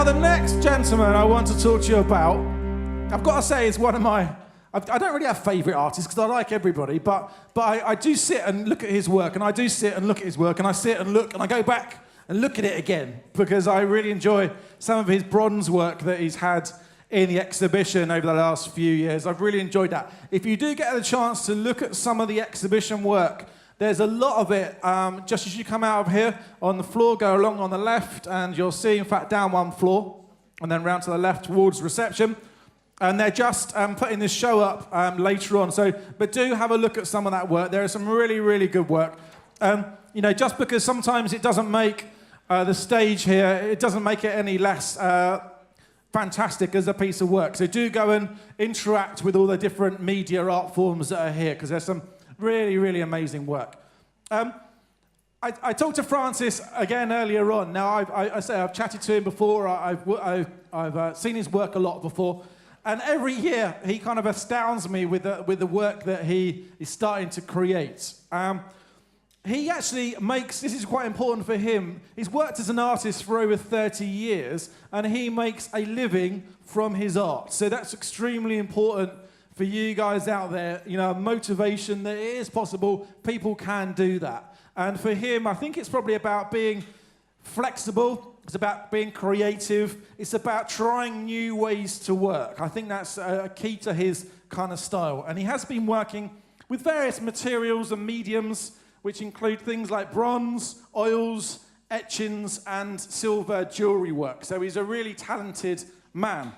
the next gentleman I want to talk to you about, I've got to say, is one of my... I don't really have favourite artists because I like everybody, but I do sit and look at his work, and I do sit and look at his work, and I sit and look, and I go back and look at it again because I really enjoy some of his bronze work that he's had in the exhibition over the last few years. I've really enjoyed that. If you do get a chance to look at some of the exhibition work, there's a lot of it, just as you come out of here on the floor, go along on the left, and you'll see, in fact, down one floor, and then round to the left towards reception. And they're just putting this show up later on. But do have a look at some of that work. There is some really, really good work. You know, just because sometimes it doesn't make the stage here, it doesn't make it any less fantastic as a piece of work. So do go and interact with all the different media art forms that are here, because there's some really, really amazing work. I talked to Francis again earlier on. Now, I say I've chatted to him before. I've seen his work a lot before. And every year, he kind of astounds me with the work that he is starting to create. He actually makes, this is quite important for him, he's worked as an artist for over 30 years, and he makes a living from his art. So that's extremely important for you guys out there, you know, motivation that it is possible, people can do that. And for him, I think it's probably about being flexible. It's about being creative. It's about trying new ways to work. I think that's a key to his kind of style. And he has been working with various materials and mediums, which include things like bronze, oils, etchings, and silver jewellery work. So he's a really talented man.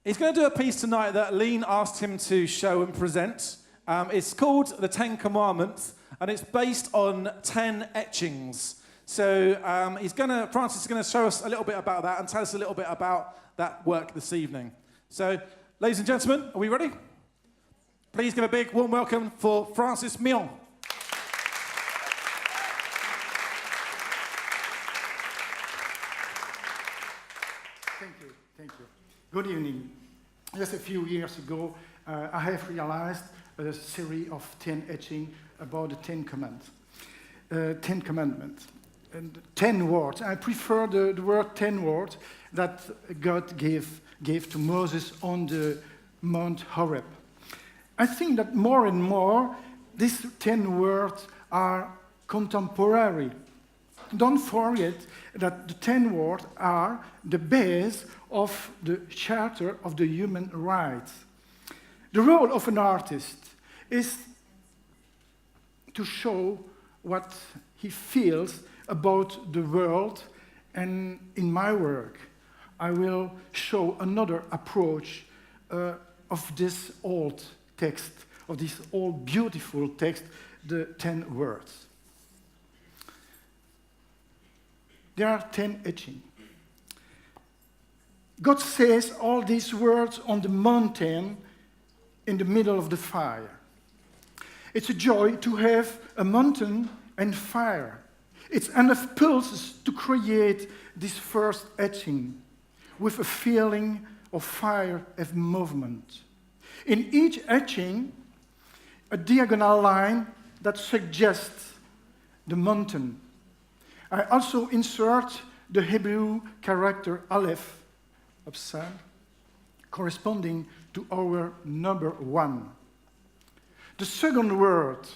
He's going to do a piece tonight that Lean asked him to show and present. It's called The 10 Commandments, and it's based on 10 etchings. So Francis is going to show us a little bit about that and tell us a little bit about that work this evening. So, ladies and gentlemen, are we ready? Please give a big warm welcome for Francis Méan. Thank you. Good evening. Just a few years ago, I have realized a series of 10 etchings about the 10 Commandments. And 10 words. I prefer the word 10 words that God gave to Moses on the Mount Horeb. I think that more and more these 10 words are contemporary. Don't forget that the 10 words are the base of the Charter of the Human Rights. The role of an artist is to show what he feels about the world, and in my work, I will show another approach of this old text, of this old beautiful text, the 10 words. There are 10 etchings. God says all these words on the mountain in the middle of the fire. It's a joy to have a mountain and fire. It's enough pulses to create this first etching with a feeling of fire and movement. In each etching, a diagonal line that suggests the mountain. I also insert the Hebrew character Aleph, upside, corresponding to our number 1. The second word,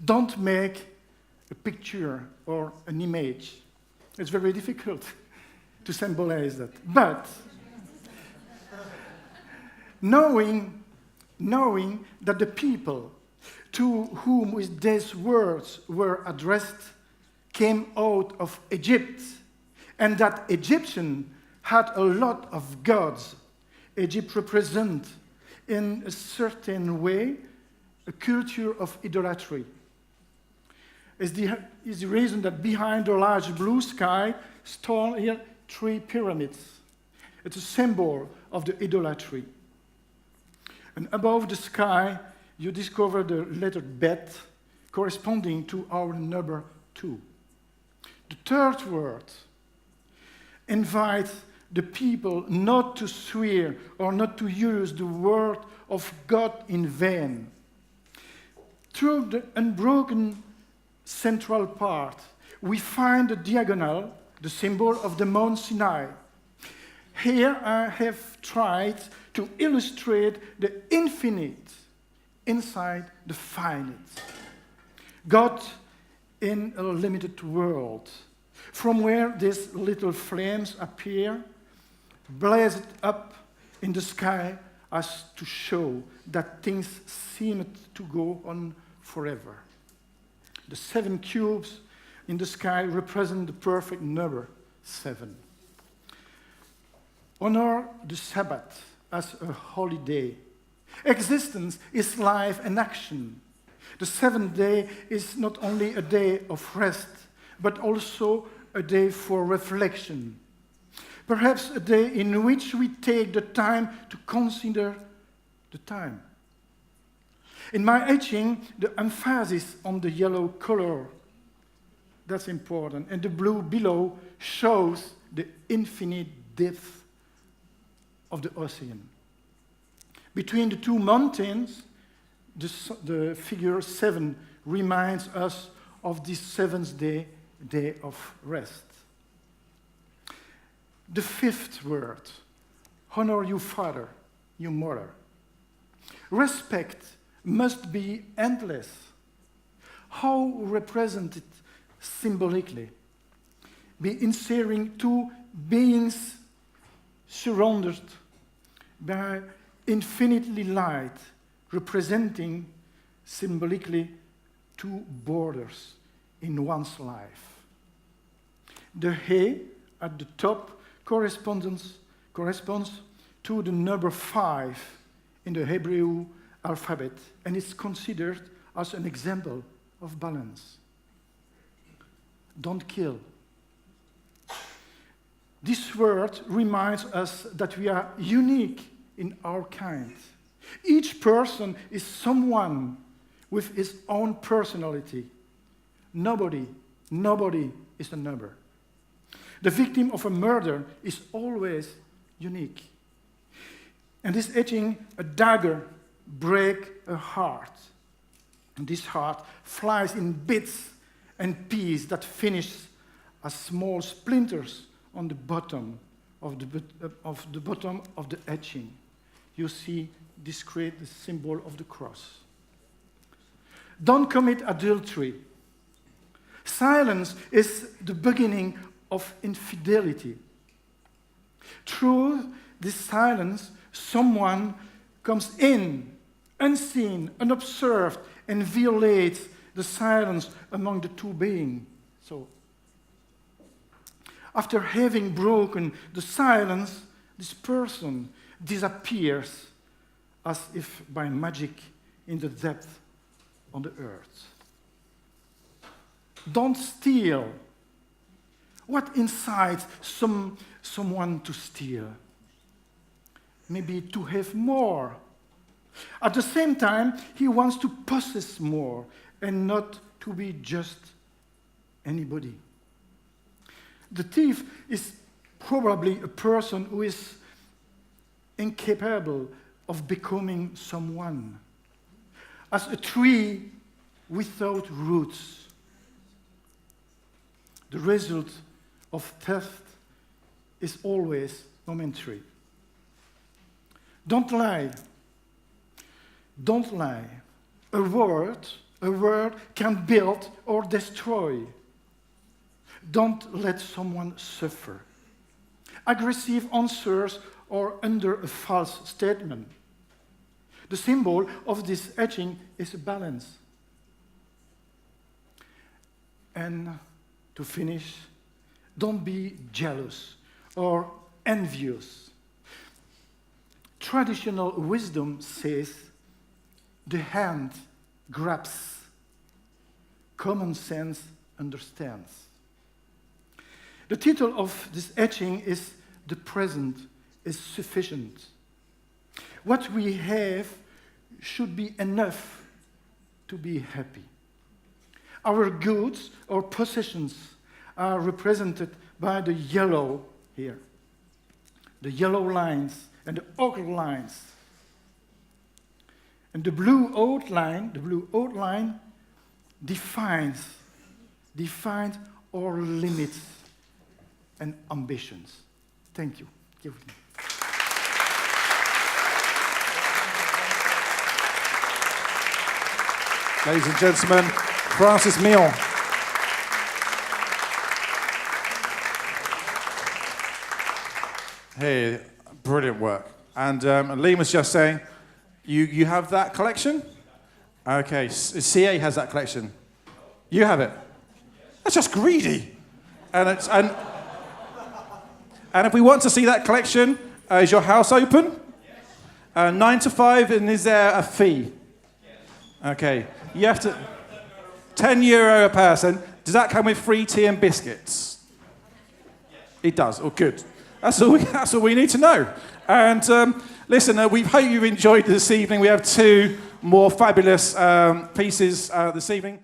don't make a picture or an image. It's very difficult to symbolize that. But knowing that the people to whom these words were addressed came out of Egypt, and that Egyptian had a lot of gods. Egypt represents, in a certain way, a culture of idolatry. Is the reason that behind the large blue sky stand here 3 pyramids. It's a symbol of the idolatry. And above the sky, you discover the letter Bet, corresponding to our number 2. The third word invites the people not to swear or not to use the word of God in vain. Through the unbroken central part, we find a diagonal the symbol of the Mount Sinai. Here I have tried to illustrate the infinite inside the finite. God in a limited world, from where these little flames appear, blazed up in the sky as to show that things seemed to go on forever. The 7 cubes in the sky represent the perfect number 7. Honor the Sabbath as a holiday. Existence is life and action. The 7th day is not only a day of rest, but also a day for reflection. Perhaps a day in which we take the time to consider the time. In my etching, the emphasis on the yellow color, that's important, and the blue below shows the infinite depth of the ocean. Between the 2 mountains, the figure 7 reminds us of this 7th day of rest. The 5th word, honor your father, your mother. Respect must be endless. How represented symbolically? By inserting 2 beings surrounded by infinitely light, representing symbolically 2 borders in one's life. The he at the top corresponds to the number 5 in the Hebrew alphabet, and is considered as an example of balance. Don't kill. This word reminds us that we are unique in our kind. Each person is someone with his own personality. Nobody is a number. The victim of a murder is always unique. And this etching, a dagger, breaks a heart. And this heart flies in bits and pieces that finish as small splinters on the bottom of the etching. You see this create the symbol of the cross. Don't commit adultery. Silence is the beginning of infidelity. Through this silence, someone comes in, unseen, unobserved, and violates the silence among the 2 beings. So, after having broken the silence, this person disappears as if by magic in the depth of the earth. Don't steal. What incites someone to steal? Maybe to have more. At the same time, he wants to possess more and not to be just anybody. The thief is probably a person who is incapable of becoming someone. As a tree without roots. The result of theft is always momentary. Don't lie. Don't lie. A word can build or destroy. Don't let someone suffer. Aggressive answers are under a false statement. The symbol of this etching is a balance. And to finish, don't be jealous or envious. Traditional wisdom says the hand grabs, common sense understands. The title of this etching is "The Present is Sufficient." What we have should be enough to be happy. Our goods or possessions are represented by the yellow here. The yellow lines and the ochre lines. And the blue outline defines our limits and ambitions. Thank you. Ladies and gentlemen, Francis Méan. Hey, brilliant work. And Liam was just saying, you have that collection? Okay, CA has that collection. You have it? That's just greedy. And if we want to see that collection, is your house open? 9 to 5, and is there a fee? Okay, you have to... €10 a person. Does that come with free tea and biscuits? It does. Oh, good. That's all we need to know. And listen, we hope you enjoyed this evening. We have 2 more fabulous pieces this evening.